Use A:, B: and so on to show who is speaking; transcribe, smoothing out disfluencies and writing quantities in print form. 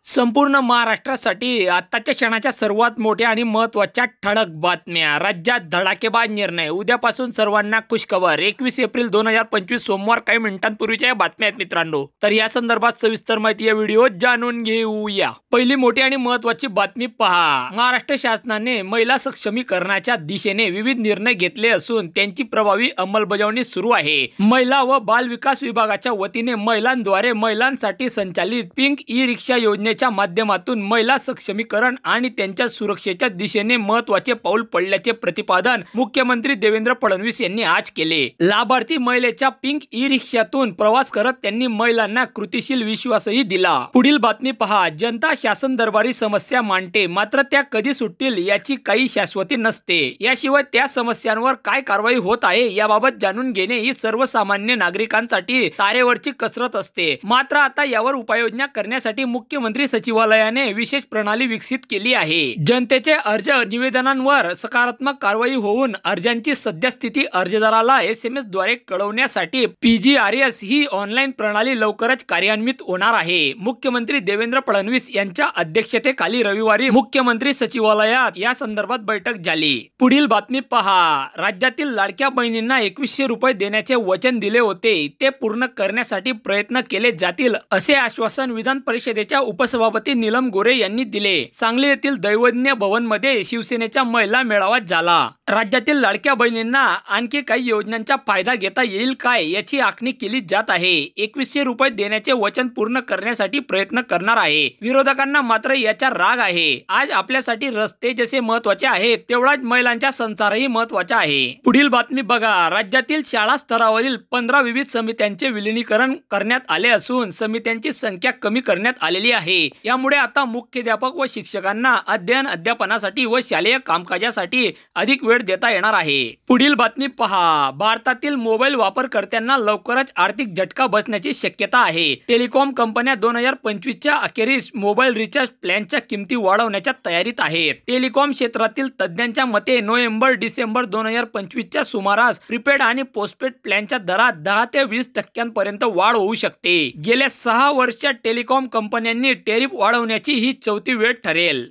A: संपूर्ण महाराष्ट्रासाठी आत्ताच्या क्षणाच्या सर्वात मोठ्या आणि महत्त्वाच्या ठळक बातम्या। राज्यात धडाकेबाज निर्णय, उद्यापासून सर्वांना खुशखबर। 21 एप्रिल 2025 सोमवार काही मिनिटांपूर्वीच्या या बातम्या आहेत मित्रांनो। तर या संदर्भात सविस्तर माहिती या व्हिडिओत जाणून घेऊया। पहिली मोठी आणि महत्त्वाची बातमी पहा। महाराष्ट्र शासनाने महिला सक्षमीकरणाच्या दिशेने विविध निर्णय घेतले असून त्यांची प्रभावी अंमलबजावणी सुरू आहे। महिला व बाल विकास विभागाच्या वतीने महिलांद्वारे महिलांसाठी संचालित पिंक ई-रिक्षा योजने च्या माध्यमातून महिला सक्षमीकरण आणि त्यांच्या सुरक्षेच्या दिशेने महत्त्वाचे पाऊल पडल्याचे प्रतिपादन मुख्यमंत्री देवेंद्र फडणवीस यांनी आज केले। लाभार्थी महिलेच्या पिंक ई-रिक्षातून प्रवास करत त्यांनी महिलांना कृतीशील विश्वासही दिला। पुढील बातमी पहा। जनता शासन दरबारी समस्या मांडते, मात्र त्या कधी सुटतील याची काही शाश्वती नसते। याशिवाय त्या समस्यांवर काय कारवाई होत आहे याबाबत जाणून घेणे ही सर्वसामान्य नागरिकांसाठी तारेवरची कसरत असते। मात्र आता यावर उपाययोजना करण्यासाठी मुख्यमंत्री सचिवालयाने विशेष प्रणाली विकसित केली आहे। जनतेचे अर्ज निवेदनांवर सकारात्मक कारवाई होऊन अर्जांची सद्यस्थिती अर्जदाराला SMS द्वारे कळवण्यासाठी PGRS ही ऑनलाईन प्रणाली लवकरच कार्यान्वित होणार आहे। मुख्यमंत्री देवेंद्र फडणवीस यांच्या अध्यक्षतेखाली रविवारी मुख्यमंत्री सचिवालयात या संदर्भात बैठक झाली। पुढील बातमी पहा। राज्यातील लाडक्या बहिणींना 2100 रुपये देण्याचे वचन दिले होते ते पूर्ण करण्यासाठी प्रयत्न केले जातील असे आश्वासन विधान परिषदेच्या उपसभापती नीलम गोरे यांनी दिले। सांगली येथील दैवज्ञ भवन मध्ये शिवसेनेचा महिला मेळावा झाला। राज्यातील लाडक्या बहिणींना आणखी काही योजनांचा फायदा घेता येईल काय याची आखणी केली जात आहे। 2100 रुपये देण्याचे वचन पूर्ण करण्यासाठी प्रयत्न करणार आहे। विरोधकांना मात्र याचा राग आहे। आज आपल्यासाठी रस्ते जसे महत्त्वाचे आहेत तेवढाच महिलांचा संसारही महत्त्वाचा आहे। पुढील बातमी बघा। राज्यातील शाळा स्तरावरील 15 विविध समित्यांचे विलीनीकरण करण्यात आले असून समित्यांची संख्या कमी करण्यात आलेली आहे। यामुळे आता मुख्याध्यापक व शिक्षकांना अध्ययन अध्यापनासाठी व शालेय कामकाजासाठी अधिक वेळ देता येणार आहे। पुढील बातमी पहा। भारतातील मोबाईल वापरकर्त्यांना लवकरच आर्थिक झटका बसण्याची शक्यता आहे। टेलिकॉम कंपन्या 2025 च्या अखेरीस मोबाईल रिचार्ज प्लॅनच्या किमती वाढवण्याच्या तयारीत आहेत। टेलिकॉम क्षेत्रातील तज्ज्ञांच्या मते नोव्हेंबर-डिसेंबर 2025 च्या सुमारास प्रीपेड आणि पोस्टपेड प्लॅनच्या दरात 10 ते 20% वाढ होऊ शकते। गेल्या 6 वर्षात टेलिकॉम कंपन्यांनी टॅरिफ वाढवण्याची ही चौथी वेळ ठरेल।